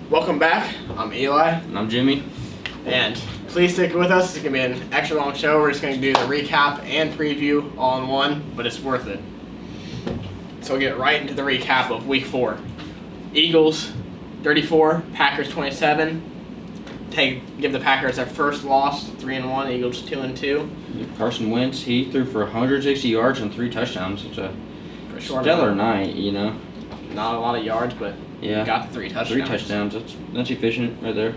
Welcome back. I'm Eli. And I'm Jimmy. And please stick with us. It's going to be an extra long show. We're just going to do the recap and preview all in one, but it's worth it. So we'll get right into the recap of Week 4. Eagles 34, Packers 27. Give the Packers their first loss, 3-1. Eagles 2-2. Carson Wentz, he threw for 160 yards and 3 touchdowns. It's a stellar night, you know. Not a lot of yards, but got the 3 touchdowns. 3 touchdowns. That's efficient right there.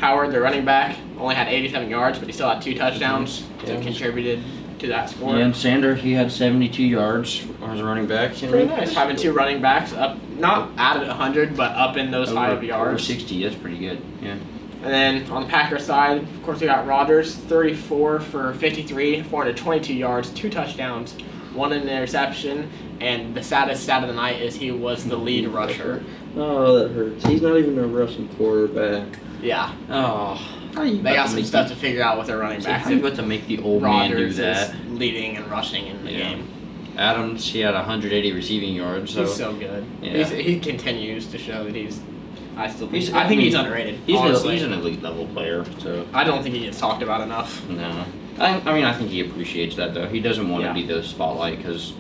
Howard, their running back, only had 87 yards, but he still had 2 touchdowns, so contributed to that score. Yeah, and Sander, he had 72 yards as a running back. Pretty nice. Having 2 running backs up, not at 100, but up in those high of yards. Over 60, that's pretty good. Yeah. And then on the Packers side, of course, we got Rodgers, 34 for 53, 422 yards, 2 touchdowns, 1 interception, and the saddest stat of the night is he was the lead rusher. Oh, that hurts. He's not even a rushing quarterback. Yeah. Oh. They got some stuff to figure out with their running backs. How are you about to make the old man do that? Rodgers is leading and rushing in the game. Adams, he had 180 receiving yards. So. He's so good. Yeah. He continues to show that I think he's underrated. He's an elite level player. So I don't think he gets talked about enough. No. I think he appreciates that, though. He doesn't want to be the spotlight because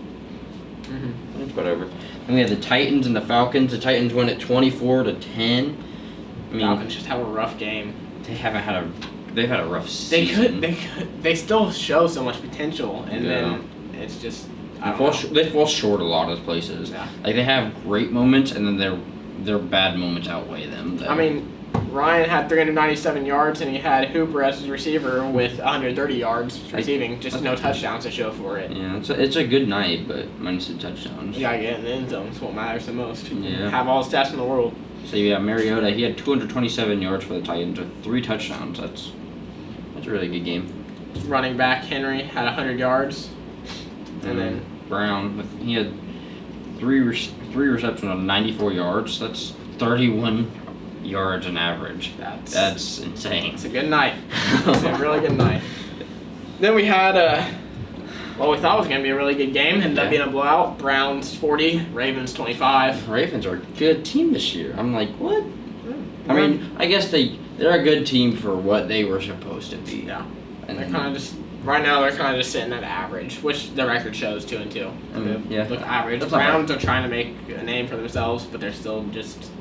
it's whatever. And we have the Titans and the Falcons. The Titans win at 24-10. Falcons just have a rough game. They've had a rough season. They still show so much potential, and then it's just they fall short a lot of places. Yeah. Like they have great moments, and then their bad moments outweigh them. I mean, Ryan had 397 yards, and he had Hooper as his receiver with 130 yards receiving, just no touchdowns to show for it. Yeah, it's a good night, but minus the touchdowns. You gotta get in the end zone. That's what matters the most. Yeah. Have all the stats in the world. So you have Mariota. He had 227 yards for the Titans with 3 touchdowns. That's a really good game. Running back Henry had 100 yards, and then Brown, he had 3 receptions on 94 yards. That's 31 yards on average. That's insane. It's a good night. It's a really good night. Then we had what we thought was going to be a really good game. Ended up being a blowout. Browns 40, Ravens 25. Ravens are a good team this year. I'm like, what? I mean, I guess they're a good team for what they were supposed to be. Yeah. And they're kind of just right now. They're kind of just sitting at average, which the record shows 2-2. Look average. The Browns are trying to make a name for themselves, but they're still just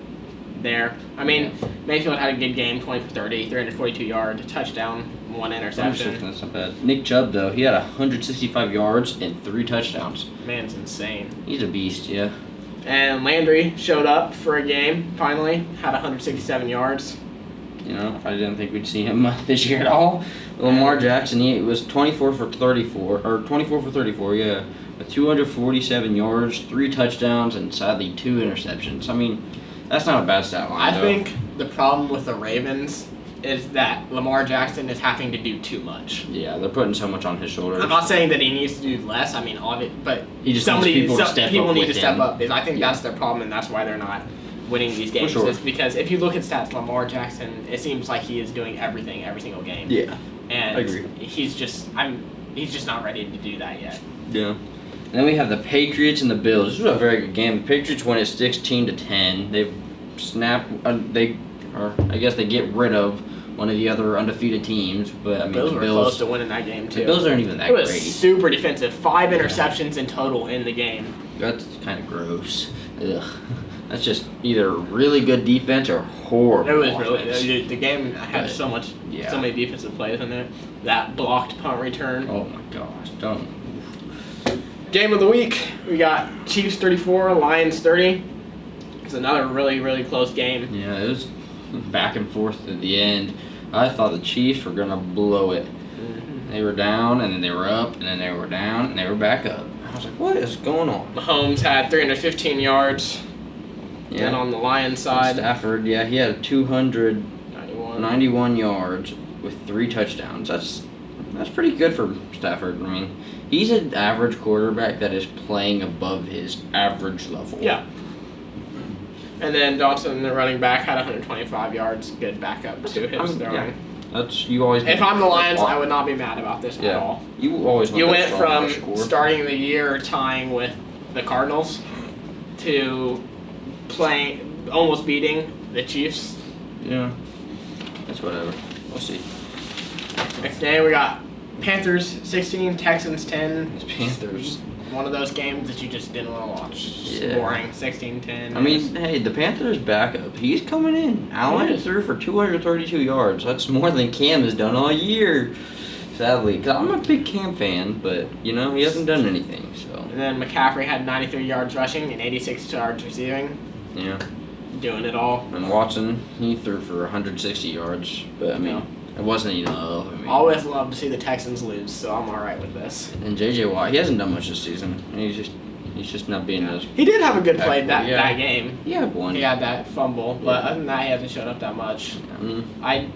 there. I mean, Mayfield had a good game, 20 for 30, 342 yards, touchdown, 1 interception. That's not bad. Nick Chubb, though, he had 165 yards and 3 touchdowns. Man's insane. He's a beast, yeah. And Landry showed up for a game, finally, had 167 yards. You know, I didn't think we'd see him this year at all. Lamar Jackson, he was 24 for 34, yeah, with 247 yards, 3 touchdowns, and sadly 2 interceptions. I mean, that's not a bad stat line. I think the problem with the Ravens is that Lamar Jackson is having to do too much. Yeah, they're putting so much on his shoulders. I'm not saying that he needs to do less. I mean, but he just needs people to step up. People need to step up. I think that's their problem, and that's why they're not winning these games. Sure. Is because if you look at stats, Lamar Jackson, it seems like he is doing everything every single game. Yeah, and I agree. He's just not ready to do that yet. Yeah. And then we have the Patriots and the Bills. This was a very good game. The Patriots won at 16-10. They've I guess they get rid of one of the other undefeated teams, but I mean, Bills were close to winning that game too. The Bills aren't even that great. It was super defensive. 5 interceptions in total in the game. That's kind of gross. Ugh. That's just either really good defense or horrible. It was really the game had so many defensive plays in there. That blocked punt return. Oh my gosh! Don't. Game of the week. We got Chiefs 34, Lions 30. It's another really, really close game. Yeah, it was back and forth at the end. I thought the Chiefs were gonna blow it. Mm-hmm. They were down, and then they were up, and then they were down, and they were back up. I was like, what is going on? Mahomes had 315 yards. Yeah. And on the Lions side, Stafford, he had 291 yards with 3 touchdowns. That's pretty good for Stafford. I mean, he's an average quarterback that is playing above his average level. Yeah. And then Dawson, the running back, had 125 yards. Good backup to his throwing. That's you always. If I'm the Lions, I would not be mad about this at all. You always. You went from starting the year tying with the Cardinals to playing almost beating the Chiefs. Yeah. That's whatever. We'll see. Next game we got Panthers 16, Texans 10. These Panthers. One of those games that you just didn't want to watch. Yeah. Boring, 16-10. I mean, hey, the Panthers backup, he's coming in. Allen threw for 232 yards. That's more than Cam has done all year, sadly. Because I'm a big Cam fan, but, he hasn't done anything, so. And then McCaffrey had 93 yards rushing and 86 yards receiving. Yeah. Doing it all. And Watson, he threw for 160 yards, but, it wasn't enough. Always love to see the Texans lose, so I'm alright with this. And J.J. Watt, he hasn't done much this season. He's just not being as. He did have a good play that game. He had one. He had that fumble, but other than that, he hasn't showed up that much. I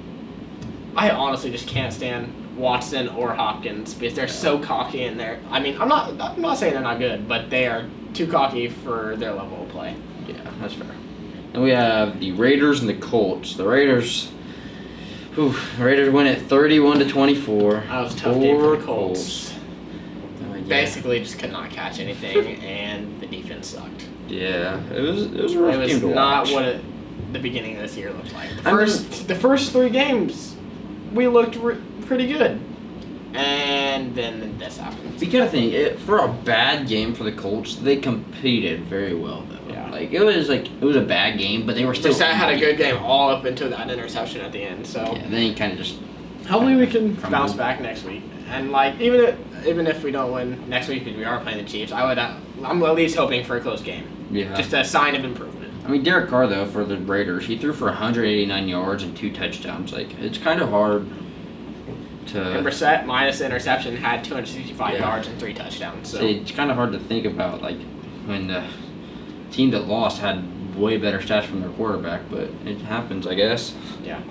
honestly just can't stand Watson or Hopkins because they're so cocky and they're. I mean, I'm not saying they're not good, but they are too cocky for their level of play. Yeah, that's fair. And we have the Raiders and the Colts. The Raiders win at 31-24. That was a tough game for the Colts. Basically, just could not catch anything, and the defense sucked. Yeah, it was a rough game to watch. It was not what the beginning of this year looked like. The first 3 games, we looked pretty good, and then this happened. You gotta think, for a bad game for the Colts, they competed very well though. Yeah. It was a bad game, but they were still. Brissett had a good game all up until that interception at the end. So yeah, then he kind of just. Hopefully we can bounce back next week, and even if we don't win next week because we are playing the Chiefs, I'm at least hoping for a close game. Yeah. Just a sign of improvement. I mean, Derek Carr though for the Raiders, he threw for 189 yards and 2 touchdowns. It's kind of hard. And Brissett, minus the interception, had 265 yards and 3 touchdowns. So it's kind of hard to think about when the team that lost had way better stats from their quarterback, but it happens, I guess. Yeah.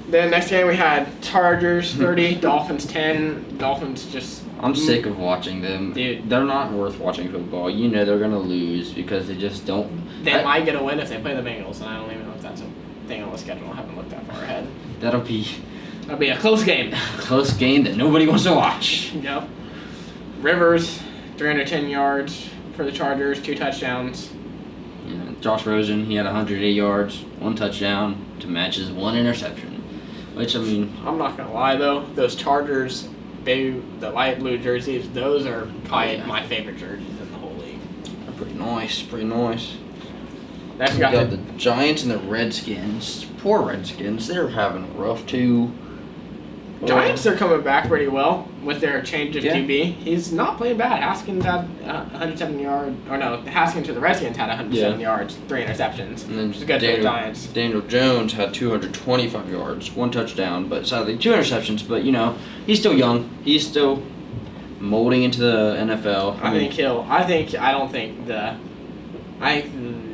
Then next game we had Chargers 30, Dolphins 10. Dolphins just. I'm sick of watching them. Dude. They're not worth watching football. They're gonna lose because they just don't. They might get a win if they play the Bengals, and I don't even know if that's a thing on the schedule. I haven't looked that far ahead. That'll be a close game. Close game that nobody wants to watch. Yep. Rivers, 310 yards for the Chargers, 2 touchdowns. Yeah, Josh Rosen, he had 108 yards, 1 touchdown to match his 1 interception. Which, I'm not going to lie, though. Those Chargers, the light blue jerseys, those are probably my favorite jerseys in the whole league. They're pretty nice. Next we got the Giants and the Redskins. Poor Redskins, they're having a rough too. Giants are coming back pretty well with their change of QB. He's not playing bad. Haskins had 107 yards. Haskins to the Redskins had 107 yards, 3 interceptions. And then which is good for the Giants. Daniel Jones had 225 yards, 1 touchdown, but sadly 2 interceptions. But he's still young. He's still molding into the NFL. I think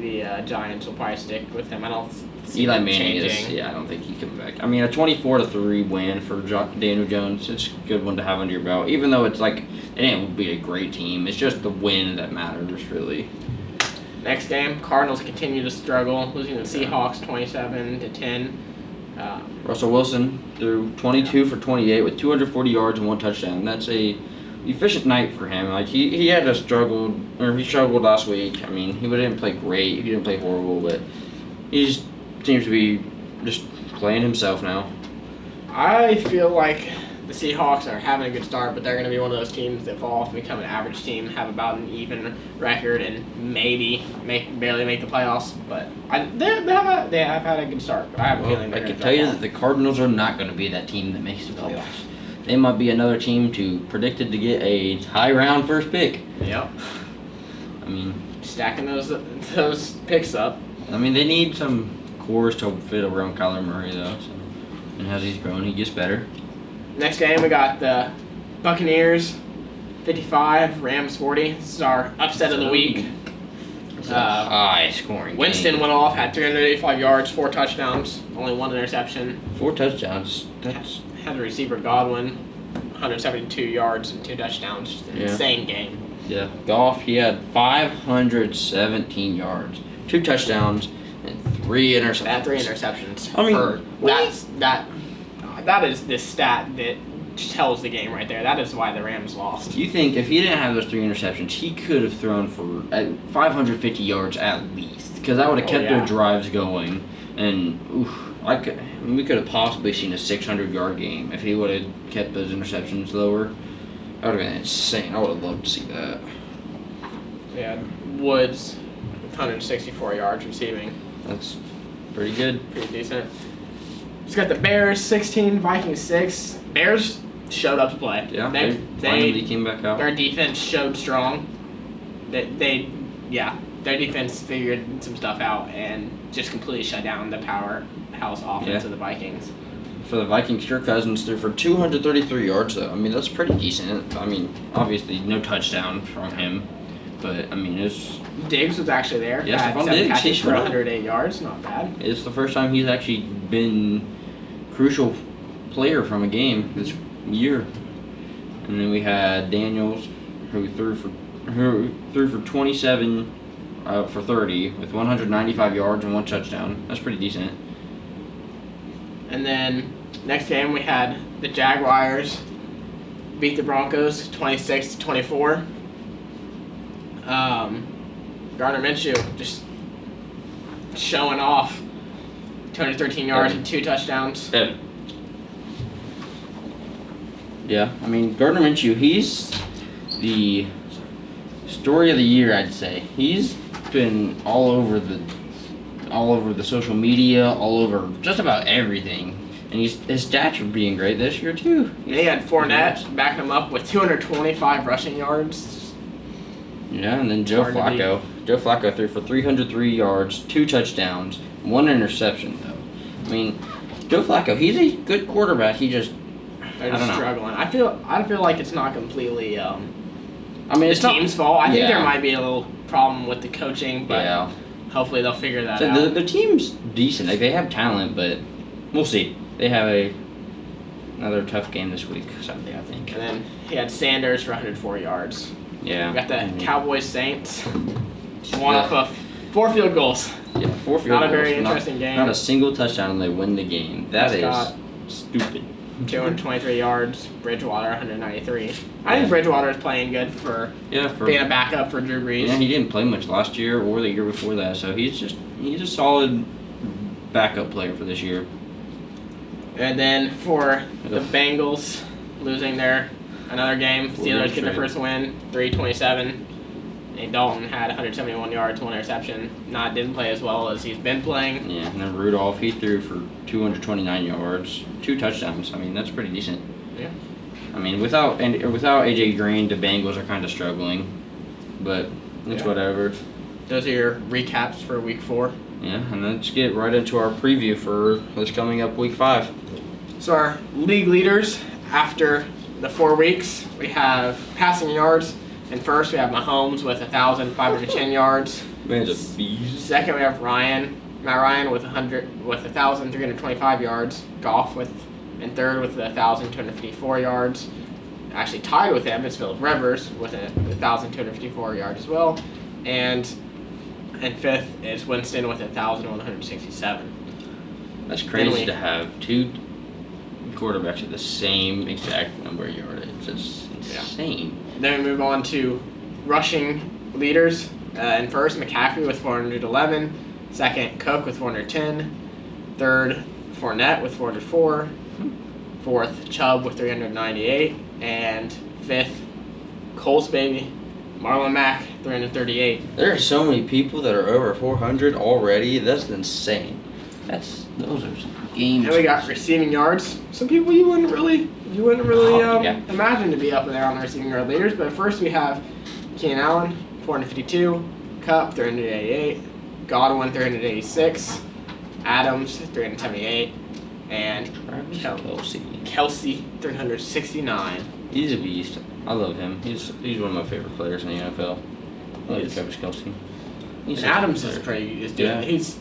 the Giants will probably stick with him. I don't see Eli him Manning changing. I don't think he's coming back. A 24-3 win for Daniel Jones. It's a good one to have under your belt. Even though it ain't be a great team. It's just the win that matters, really. Next game, Cardinals continue to struggle, losing to the Seahawks 27-10. Russell Wilson threw 22 for 28 with 240 yards and 1 touchdown. That's a efficient night for him. He had he struggled last week. He didn't play great. He didn't play horrible, but he just seems to be just playing himself now. I feel like the Seahawks are having a good start, but they're going to be one of those teams that fall off and become an average team, have about an even record, and maybe barely make the playoffs. But they have had a good start. But I have a feeling I can tell you that the Cardinals are not going to be that team that makes the playoffs. They might be another team predicted to get a high round first pick. Yep. Stacking those picks up. They need some cores to fit around Kyler Murray though. So. And as he's grown, he gets better. Next game we got the Buccaneers 55, Rams 40. This is our upset of the week. It's a high scoring Winston game. went off, had 385 yards, 4 touchdowns, only 1 interception. 4 touchdowns. Had the receiver Godwin, 172 yards and 2 touchdowns. Just an insane game. Yeah. Goff, he had 517 yards, 2 touchdowns, and 3 interceptions. That 3 interceptions. That is the stat that tells the game right there. That is why the Rams lost. You think if he didn't have those 3 interceptions, he could have thrown for 550 yards at least? because that would have kept yeah. their drives going. And we could have possibly seen a 600-yard game if he would have kept those interceptions lower. That would have been insane. I would have loved to see that. Yeah, Woods, 164 yards receiving. That's pretty good. Pretty decent. He's got the Bears 16, Vikings 6. Bears showed up to play. Yeah, they finally came back out. Their defense showed strong. Their defense figured some stuff out and just completely shut down the powerhouse offense of the Vikings. For the Vikings, Kirk Cousins threw for 233 yards, though. I mean, that's pretty decent. I mean, obviously, no touchdown from him. But, I mean, it's... Diggs was actually there. Yeah, had 7 catches for 108 yards. Not bad. It's the first time he's actually been crucial player from a game this year. And then we had Daniels, who threw for 27 for 30 with 195 yards and 1 touchdown. That's pretty decent. And then next game we had the Jaguars beat the Broncos 26-24. Gardner Minshew just showing off. 213 yards and 2 touchdowns. Yeah, I mean, Gardner Minshew, he's the story of the year, I'd say. He's been all over the social media, all over just about everything. And his stats are being great this year, too. And he had Fournette backing him up with 225 rushing yards. Yeah, and then Joe Flacco. Joe Flacco threw for 303 yards, 2 touchdowns, 1 interception, though. I mean, Joe Flacco, he's a good quarterback. They're just struggling. I feel like it's not completely I mean, it's the team's fault. I think Yeah. there might be a little problem with the coaching, but hopefully they'll figure that out. The team's decent. Like, they have talent, but we'll see. They have another tough game this week, Sunday, I think. And then he had Sanders for 104 yards. Yeah. We got the Cowboys Saints. One off of 4 field goals. Yeah, 4 field goals. Not a very interesting game. Not a single touchdown, and they win the game. That is stupid. 223 yards. Bridgewater 193. I think Bridgewater is playing good for being a backup for Drew Brees. Yeah, he didn't play much last year or the year before that, so he's a solid backup player for this year. And then for the Bengals losing another game, Steelers get their first win, 3-27. And Dalton had 171 yards, 1 interception. Didn't play as well as he's been playing. Yeah, and then Rudolph, he threw for 229 yards, 2 touchdowns. I mean, that's pretty decent. Yeah. I mean, without AJ Green, the Bengals are kind of struggling, but it's whatever. Those are your recaps for Week 4. Yeah, and let's get right into our preview for this coming up Week 5. So our league leaders after the 4 weeks, we have passing yards. And first, we have Mahomes with 1,510 yards. Man's a beast. Second, we have Matt Ryan with 1,325 yards. Goff and third with 1,254 yards. Actually tied with him is Philip Rivers with 1,254 yards as well. And fifth is Winston with 1,167. That's crazy to have 2 quarterbacks with the same exact number of yardage. It's insane. Then we move on to rushing leaders. And first, McCaffrey with 411. Second, Cook with 410. Third, Fournette with 404. Fourth, Chubb with 398. And fifth, Colts baby, Marlon Mack, 338. There are so many people that are over 400 already. That's insane. Those are some games. And we got receiving yards. Some people you wouldn't really imagine to be up there on the receiving yard leaders. But first we have Keenan Allen, 452. Kupp, 388. Godwin, 386. Adams, 378. And Kelsey, 369. He's a beast. I love him. He's one of my favorite players in the NFL. I like Travis Kelsey. Adams is good. He's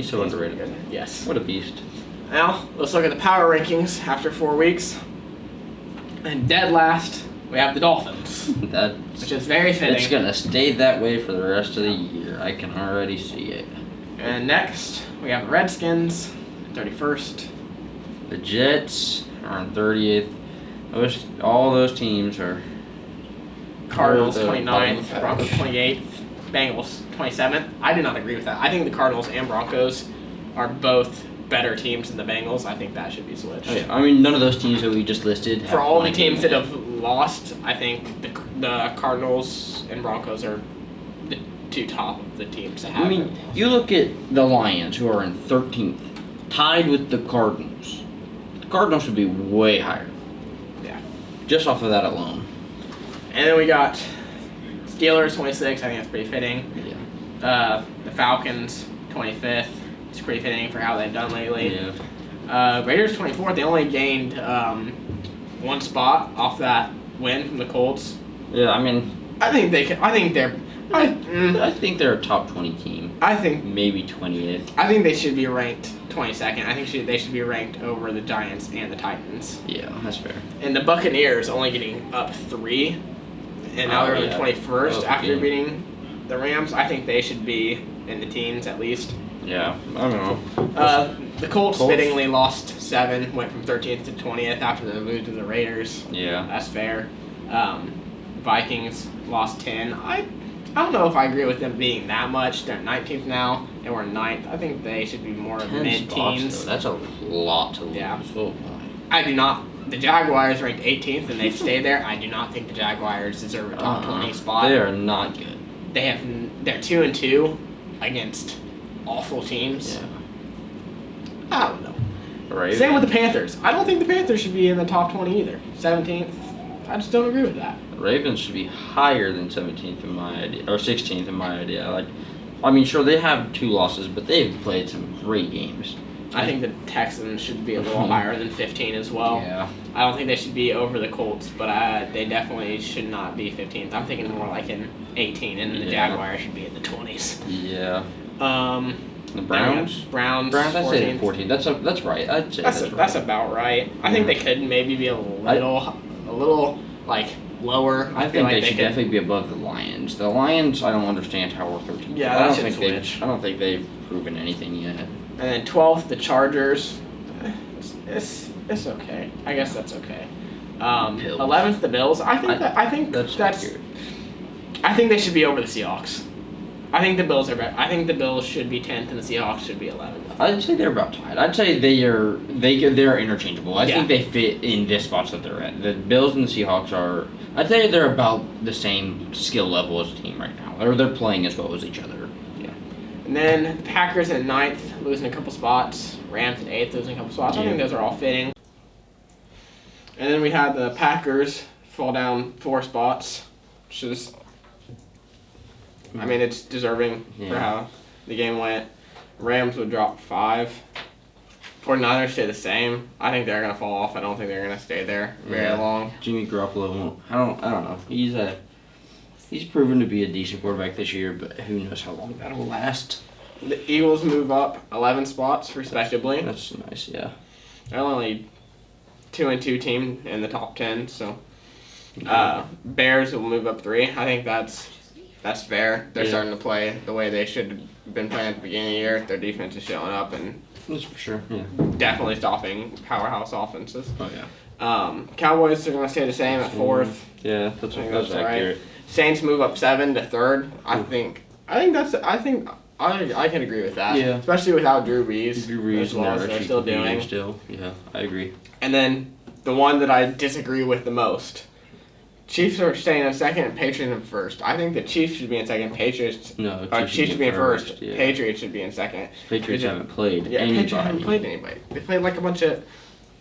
so underrated. Good. Yes. What a beast. Now, let's look at the power rankings after 4 weeks. And dead last, we have the Dolphins. Which is very fitting. It's going to stay that way for the rest of the year. I can already see it. And next, we have the Redskins, 31st. The Jets are on 30th. All those teams are... Cardinals, 29th. Broncos, 28th. Bengals 27th. I do not agree with that. I think the Cardinals and Broncos are both better teams than the Bengals. I think that should be switched. Yeah, I mean, none of those teams that we just listed. For all the teams that have lost, I think the Cardinals and Broncos are the two top of the teams that have. I mean, you look at the Lions, who are in 13th, tied with the Cardinals. The Cardinals should be way higher. Yeah. Just off of that alone. And then we got Steelers 26. I think that's pretty fitting. Yeah. The Falcons 25th. It's pretty fitting for how they've done lately. Yeah. Raiders 24th. They only gained one spot off that win from the Colts. Yeah, I mean, I think they can. I think they're. I think they're a top 20 team. I think Maybe 20th. I think they should be ranked 22nd. I think they should be ranked over the Giants and the Titans. Yeah, that's fair. And the Buccaneers only getting up 3, and now they're in the 21st after beating the Rams. I think they should be in the teens at least. Yeah, I don't know. The Colts fittingly lost 7, went from 13th to 20th after the lose to the Raiders. Yeah. That's fair. Vikings lost 10. I don't know if I agree with them being that much. They're 19th now, and we're 9th. I think they should be more 10 mid-teens. spots, though. That's a lot to lose. Yeah. Oh, I do not. The Jaguars ranked 18th, and they stay there. I do not think the Jaguars deserve a top 20 spot. They are not good. They're 2-2 against awful teams. Yeah. I don't know. Right. Same with the Panthers. I don't think the Panthers should be in the top 20 either. 17th. I just don't agree with that. Ravens should be higher than 17th in my idea, or 16th in my idea. I mean, sure they have 2 losses, but they've played some great games. I think the Texans should be a little higher than 15 as well. Yeah. I don't think they should be over the Colts, but they definitely should not be 15th. I'm thinking more like in 18, and the Jaguars should be in the 20s. Yeah. The Browns, I'd say 14. That's right. I'd say that's right. That's about right. I think they could maybe be a little like lower. I think they should definitely be above the Lions. The Lions, I don't understand how we're 13. Yeah, I don't think they've proven anything yet. And then 12th, the Chargers. It's okay. I guess that's okay. 11th, the Bills. I think that's accurate. I think they should be over the Seahawks. I think the Bills are better. I think the Bills should be 10th and the Seahawks should be 11th. I'd say they're about tied. I'd say they're interchangeable. I think they fit in this spots that they're at. The Bills and the Seahawks are. I'd say they're about the same skill level as a team right now, or they're playing as well as each other. Yeah. And then Packers at 9th, losing a couple spots. Rams at 8th, losing a couple spots. I think those are all fitting. And then we had the Packers fall down 4 spots, which is. I mean, it's deserving for how the game went. Rams would drop 5. 49ers stay the same. I think they're going to fall off. I don't think they're going to stay there very long. Jimmy Garoppolo, I don't know. He's proven to be a decent quarterback this year, but who knows how long that'll last. The Eagles move up 11 spots, respectively. That's nice, yeah. They're only 2-2 team in the top 10, so. Bears will move up 3. I think that's fair. They're starting to play the way they should have been playing at the beginning of the year. Their defense is showing up and that's for sure. Yeah. Definitely stopping powerhouse offenses. Oh yeah. Cowboys are going to stay the same at 4th. Yeah, that's accurate. Saints move up 7 to 3rd. I think I can agree with that. Yeah. Especially without Drew Brees. As well as they're still doing. Yeah, I agree. And then the one that I disagree with the most. Chiefs are staying in 2nd and Patriots in 1st. I think the Chiefs should be in 2nd. Chiefs should be in 1st. Yeah. Patriots should be in 2nd. Patriots haven't played anybody. Patriots haven't played anybody. They played like a bunch of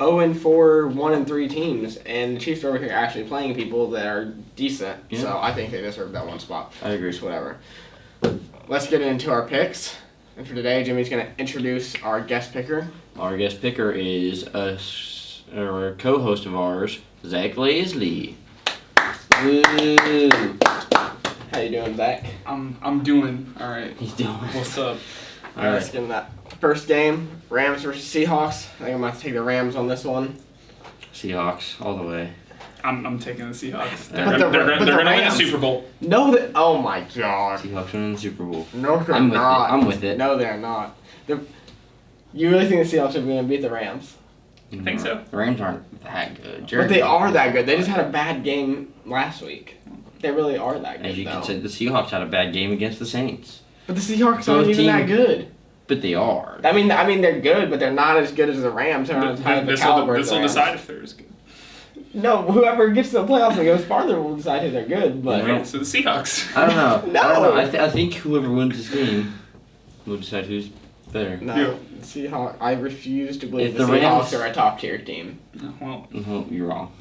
0-4, 1-3 teams, and the Chiefs are over here actually playing people that are decent. Yeah. So I think they deserve that one spot. I agree. Just whatever. Let's get into our picks. And for today, Jimmy's going to introduce our guest picker. Our guest picker is a co-host of ours, Zach Lasley. Woo. How you doing, Zach? I'm doing all right. He's doing. What's up? All right, let's get in that first game. Rams versus Seahawks. I think I'm going to take the Rams on this one. Seahawks all the way. I'm taking the Seahawks. They're But going to win the Super Bowl. No, oh my God. Seahawks winning the Super Bowl. No, they're not. I'm with it. No, they're not. You really think the Seahawks are going to beat the Rams? I think so. The Rams aren't that good. But they are that good. They just had a bad game last week. they really are that good. As you though. can say, the Seahawks had a bad game against the Saints. But the Seahawks Both aren't even that teams- good. But they are. I mean, they're good, but they're not as good as the Rams or as high as the This caliber will of the Rams. decide if they're as good. No, whoever gets to the playoffs and goes farther will decide if they're good. But Yeah. Okay, so the Seahawks. I don't know. No. I don't know. I think whoever wins this game will decide who's better. no, Yeah. Seahawks. I refuse to believe If the the Seahawks Rams- are a top tier team. Well, No, you're wrong.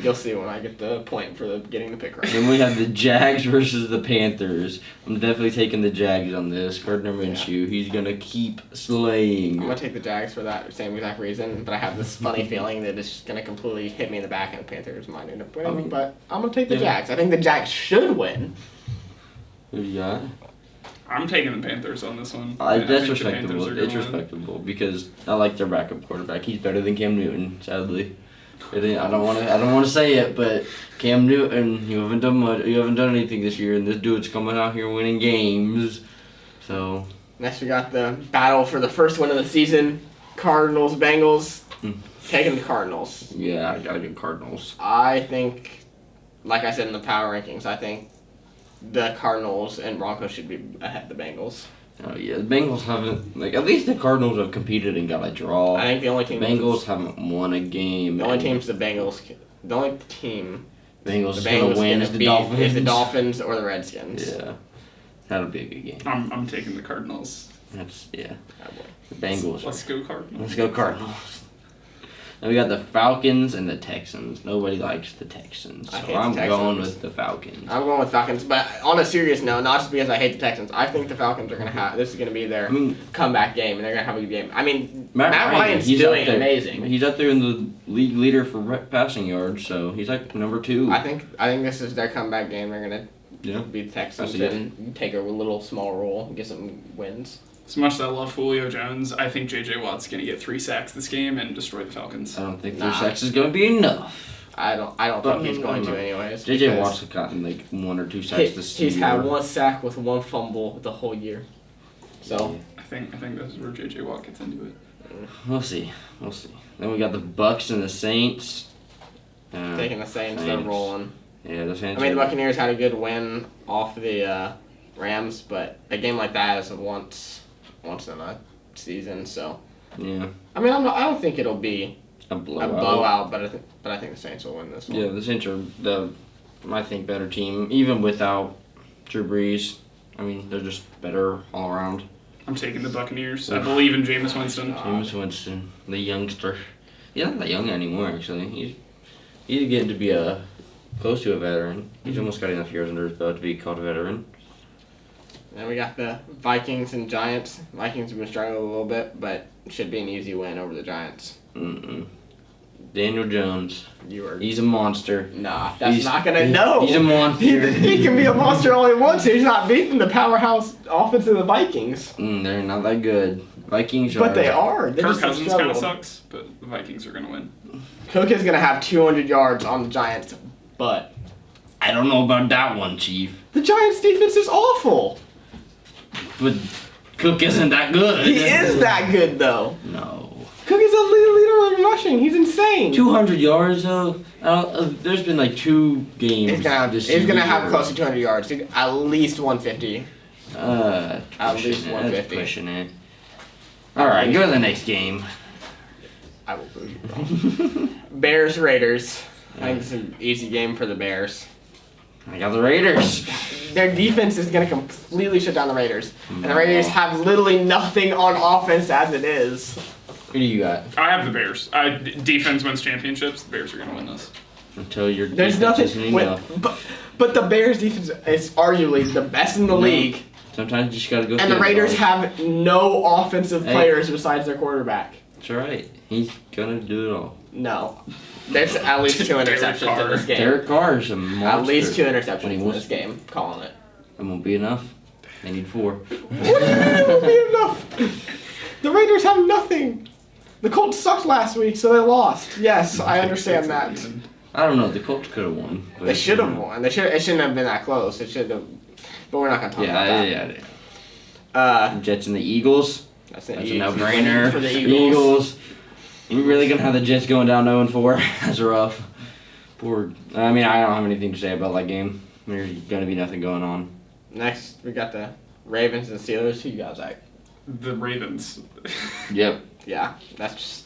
You'll see when I get the point for getting the pick right. Then we have the Jags versus the Panthers. I'm definitely taking the Jags on this. Gardner Minshew, he's gonna keep slaying. I'm gonna take the Jags for that same exact reason, but I have this funny feeling that it's just gonna completely hit me in the back and the Panthers might end up winning. But I'm gonna take the Yeah. Jags. I think the Jags should win. Who you got? I'm taking the Panthers on this one. That's think the Panthers respectable. are It's gonna win. respectable because I like their backup quarterback. He's better than Cam Newton, sadly. I don't want to say it, but Cam Newton, you haven't done much. You haven't done anything this year, and this dude's coming out here winning games. So Next, we got the battle for the first win of the season: Cardinals, Bengals. Taking the Cardinals. yeah, I gotta get Cardinals. I think, like I said in the power rankings, I think the Cardinals and Broncos should be ahead of the Bengals. Oh yeah, the Bengals haven't at least the Cardinals have competed and got a draw. I think the only team. Bengals haven't won a game. The only team's the Bengals. The only team. Bengals The is gonna Bengals win gonna is the beat Dolphins. is the Dolphins or the Redskins. Yeah, that'll be a good game. I'm taking the Cardinals. That's yeah. Oh, boy. The Bengals. Let's go Cardinals. Let's go Cardinals. Then we got the Falcons and the Texans. Nobody likes the Texans, I so hate the I'm going Texans. with the Falcons. I'm going with Falcons, but on a serious note, not just because I hate the Texans. I think the Falcons are gonna have this is gonna be their I mean, comeback game, and they're gonna have a good game. I mean, Matt Ryan's he's doing up there. amazing. He's up there in the league leader for passing yards, so he's like number 2. I think this is their comeback game. They're gonna Yeah. beat the Texans I see it. and take a little small role, and get some wins. As much as I love Julio Jones, I think J.J. Watt's going to get 3 sacks this game and destroy the Falcons. I don't think Nah. 3 sacks is going to be enough. I don't But think he's going to no. anyways. J.J. because Watt's gotten like 1 or 2 sacks this year. He's had 1 sack with 1 fumble the whole year. So I think that's where J.J. Watt gets into it. We'll see. Then we got the Bucks and the Saints. taking the Saints, they're Saints. rolling. Yeah, the Saints. I mean, the are- Buccaneers had a good win off the Rams, but a game like that is a once in a season. So Yeah, I mean, I don't think it'll be a a blowout. blowout, but I think the Saints will win this one. Yeah, the Saints are I think, better team, even without Drew Brees. I mean, they're just better all around. I'm taking the Buccaneers. I believe in Jameis Winston. Jameis Winston, the youngster. He's not that young anymore, actually. He's getting to be close to a veteran. He's almost got enough years under his belt to be called a veteran. Then we got the Vikings and Giants. Vikings have been struggling a little bit, but should be an easy win over the Giants. Daniel Jones, You are. he's a monster. Nah, that's He's- not gonna know. He's a monster. He can be a monster only once. He's not beating the powerhouse offense of the Vikings. They're not that good. Vikings are. But they are. They're Kirk just Cousins kind of struggled. sucks, but the Vikings are going to win. Cook is gonna have 200 yards on the Giants, but I don't know about that one, Chief. the Giants' defense is awful. But Cook isn't that good. He is that good though. No. Cook is a leader in rushing. He's insane. 200 yards though. There's been like 2 games. He's gonna have, this he's gonna year. have close to 200 yards. At least 150. At least Pushing it. 150. That's pushing it. All right, go to the next game. I will prove you wrong. Bears Raiders. I think it's an easy game for the Bears. I got the Raiders. Their defense is going to completely shut down the Raiders. And the Raiders have literally nothing on offense as it is. Who do you got? I have the Bears. Defense wins championships. The Bears are going to win this. Until your There's defense nothing. isn't enough. But the Bears defense is arguably the best in the league. Sometimes you just gotta go. And the Raiders have no offensive players besides their quarterback. That's alright. He's gonna do it all. No. There's at least 2 Derek interceptions Carr. in this game. Derek Carr's a monster. At least 2 When interceptions he in was- this game. Calling it. It won't be enough. They need 4. What do you mean it won't be enough? The Raiders have nothing. The Colts sucked last week, so they lost. Yes, I understand that. I don't know. The Colts could have won. But They should have won. It shouldn't have been that close. It should have. But we're not gonna talk about that. Yeah. Jets and the Eagles. That's That's a easy no-brainer. for the Eagles. You really gonna have the Jets going down 0-4? That's rough. I mean, I don't have anything to say about that game. There's going to be nothing going on. Next, we got the Ravens and Steelers. Who you got, Zach? The Ravens. Yep. Yeah, that's just...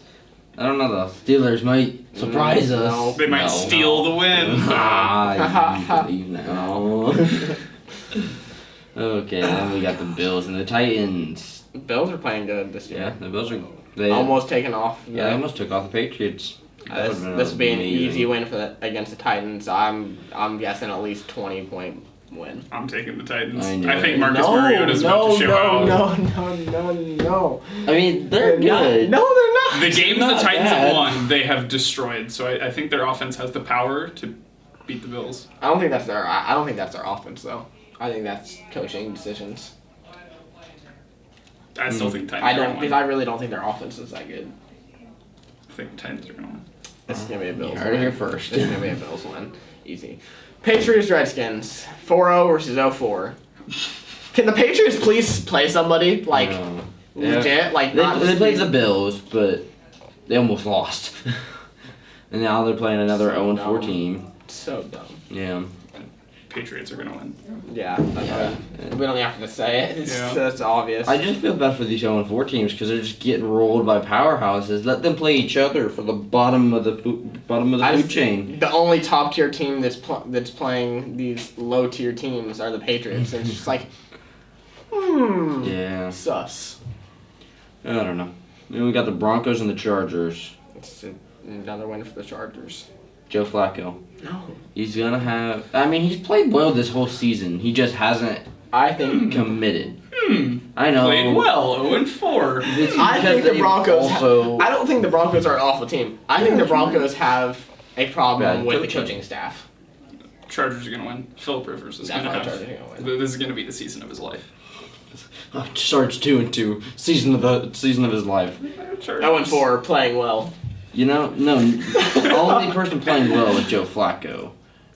I don't know, the Steelers might surprise us. No. They might steal the win. Ah, you leave now. Okay, then we got the Bills and the Titans. Bills are playing good this year. Yeah, the Bills are... They Almost taken off. Yeah, they almost took off the Patriots. This would be an easy win against the Titans. I'm guessing at least 20-point win. I'm taking the Titans. I I, knew think it. Marcus Mariota's about to show out. No. I mean, they're good. No, they're not. The games the not Titans bad. have won, they have destroyed. So I think their offense has the power to beat the Bills. I don't think that's their offense though. I think that's coaching decisions. I still think Titans I are don't going to because win. I really don't think their offense is that good. I think the Titans are going to win. This is gonna be a Bills You heard it win. here first. This is gonna be a Bills win. Easy. Patriots Redskins 4-0 versus 0-4. Can the Patriots please play somebody like legit? Like not They just played be- the Bills, but they almost lost. And now they're playing another 0-4 team. So dumb. Yeah. Patriots are going to win. Yeah. We don't have to say it. Yeah. That's obvious. I just feel bad for these 0-4 teams because they're just getting rolled by powerhouses. Let them play each other for the bottom of the food chain. The only top tier team that's playing these low tier teams are the Patriots, and it's just like, Yeah. sus. I don't know. Then we got the Broncos and the Chargers. It's another win for the Chargers. Joe Flacco. No. He's gonna have. I mean, he's played well this whole season. He just hasn't I think committed. I know. Played well, 0-4. It's I think because the they've Broncos. Also, I don't think the Broncos are an awful team. I think the Broncos have a problem Bad with the coaching. coaching staff. Chargers are going to win. Philip Rivers is going to Definitely have. Chargers are gonna win. This is going to be the season of his life. Charge 2-2. Season of his life. Chargers. 0-4, playing well. You know, no. The only person playing well is Joe Flacco.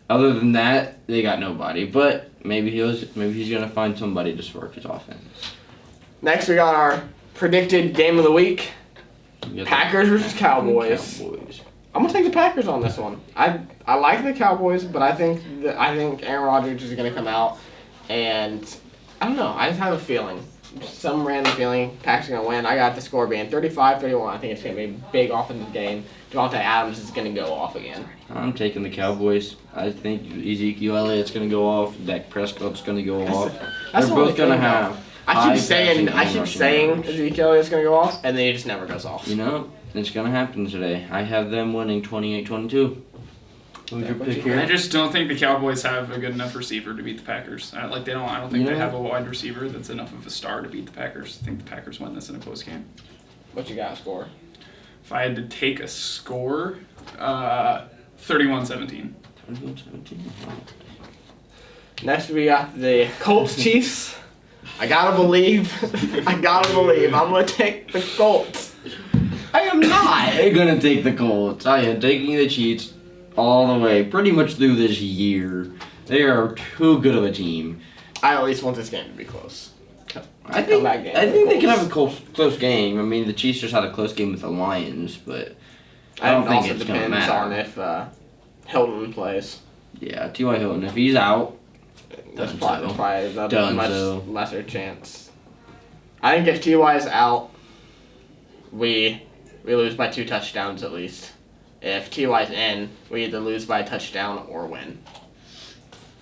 Other than that, they got nobody. But maybe he's gonna find somebody to spark his offense. Next, we got our predicted game of the week: You got Packers versus the Cowboys. Cowboys. I'm gonna take the Packers on this one. I like the Cowboys, but I think Aaron Rodgers is gonna come out, and I don't know. I just have a feeling, some random feeling, Packers are gonna win. I got the score being 35-31. I think it's gonna be a big offensive game. Devontae Adams is gonna go off again. I'm taking the Cowboys. I think Ezekiel Elliott's gonna go off. Dak Prescott's gonna go off. That's They're the only both gonna thing, though. have. I high keep saying passing and rushing Ezekiel is gonna go off, and then he just never goes off. You know, it's gonna happen today. I have them winning 28-22. Who's your pick I here? just don't think the Cowboys have a good enough receiver to beat the Packers. I don't think they have a wide receiver that's enough of a star to beat the Packers. I think the Packers win this in a close game. What you got, score? If I had to take a score, 31-17. 21-17. Next, we got the Colts Chiefs. I gotta believe. I'm gonna take the Colts. I am not. They're gonna take the Colts. I am taking the Chiefs all the way, pretty much through this year. They are too good of a team. I at least want this game to be close. I think Comeback game I for think the they can Colts. have a close game. I mean, the Chiefs just had a close game with the Lions, but I It don't think also it's gonna depends on matter. if Hilton plays. Yeah, T.Y. Hilton, if he's out, That's Dunzo. probably a Dunzo. much lesser chance. I think if Ty is out, we lose by 2 touchdowns at least. If Ty's in, we either lose by a touchdown or win.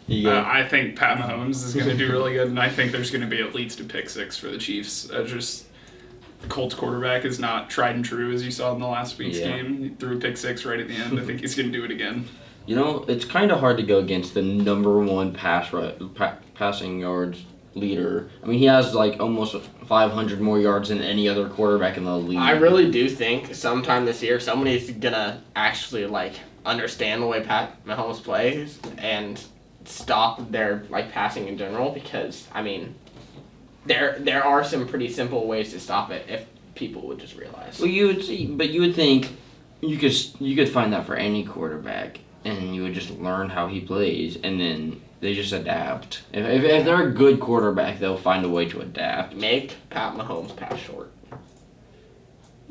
I think Pat Mahomes is going to do really good, and I think there's going to be at least a pick six for the Chiefs. The Colts quarterback is not tried and true, as you saw in the last week's game. He threw a pick six right at the end. I think he's going to do it again. You know, it's kind of hard to go against the number one passing yards leader. I mean, he has like almost 500 more yards than any other quarterback in the league. I really do think sometime this year somebody's gonna actually understand the way Pat Mahomes plays and stop their passing in general, because I mean there are some pretty simple ways to stop it if people would just realize. Well, you would think you could find that for any quarterback, and you would just learn how he plays, and then they just adapt. If they're a good quarterback, they'll find a way to adapt. Make Pat Mahomes pass short.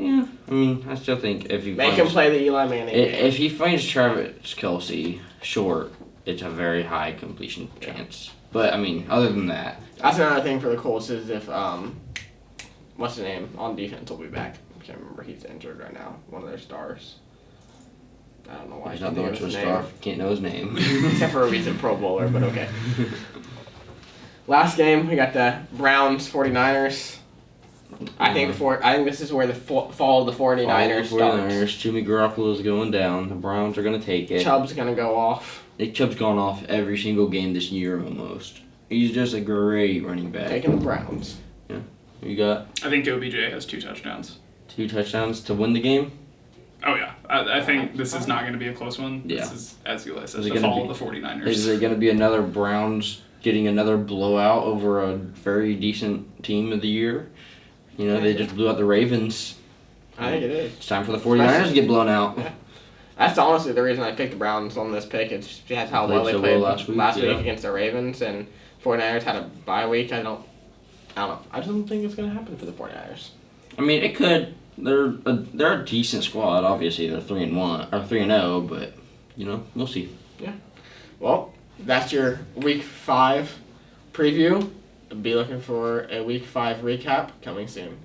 Yeah, I mean, I still think if he Make him play the Eli Manning game. if he finds Travis Kelce short, it's a very high completion chance. But I mean, other than that, that's another thing for the Colts is if what's the name on defense will be back. I can't remember. He's injured right now. One of their stars. I don't know why. he's not the much of a star. Can't know his name. Except for a recent Pro Bowler, but okay. Last game, we got the Browns 49ers. I think this is where the fall of the 49ers starts. Jimmy Garoppolo's going down. The Browns are going to take it. Chubb's going to go off. Nick Chubb's gone off every single game this year almost. He's just a great running back. Taking the Browns. Yeah. You got? I think OBJ has 2 touchdowns. 2 touchdowns to win the game? Oh, yeah. I think this is not going to be a close one. Yeah. This is, as Eli said, the fall of the 49ers. Is it going to be another Browns getting another blowout over a very decent team of the year? You know, they just blew out the Ravens. I think it is. It's time for the 49ers to get blown out. Yeah. That's honestly the reason I picked the Browns on this pick. It's just how well they played last week against the Ravens, and 49ers had a bye week. I don't know. I just don't think it's going to happen for the 49ers. I mean, it could. They're a decent squad. Obviously, they're 3-1 or 3-0, but you know, we'll see. Yeah. Well, that's your Week 5 preview. Be looking for a Week 5 recap coming soon.